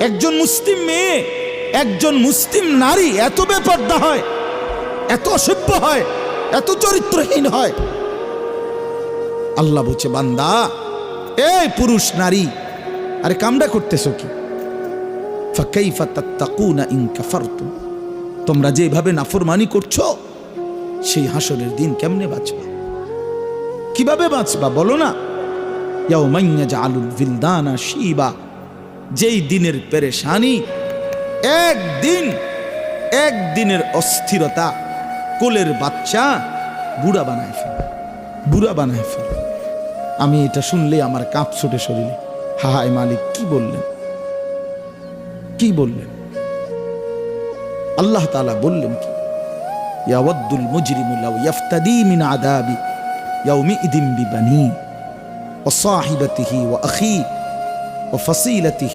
একজন মুসলিম মেয়ে, একজন মুসলিম নারী এত বেপরদা হয়, এত অসভ্য হয়, এত চরিত্রহীন হয়। আল্লাহ বলছে, বান্দা এই পুরুষ নারী, আরে কামড়া করতেছো কি? ফাকাইফা তাত্তাকুনা ইন কাফারতুম, তোমরা যেভাবে নাফরমানি করছো সেই হাসরের দিন কেমনে বাঁচবা? কিভাবে বাঁচবা বলো না? ইয়াউমা ইয়াজআলুল বিলদানা শিবা, যেই দিনের পেরেশানি, একদিনের অস্থিরতা কোলের বাচ্চা বুড়া বানায় ফেলে, বুড়া বানায় ফেলে। আমি এটা শুনলে আমার কাঁপ ছুটে শরীরে। হায় মালিক, কি বললেন, কি বললেন? আল্লাহ তাআলা বললেন কি, ইয়াওয়াদ্দুল মুজরিমু লাউ ইয়াফতাদি মিন আযাবি ইয়াউমিইদিন বিবানি ওয়া সাহিবাতিহি ওয়া আখি ওয়া ফাসিলাতিহি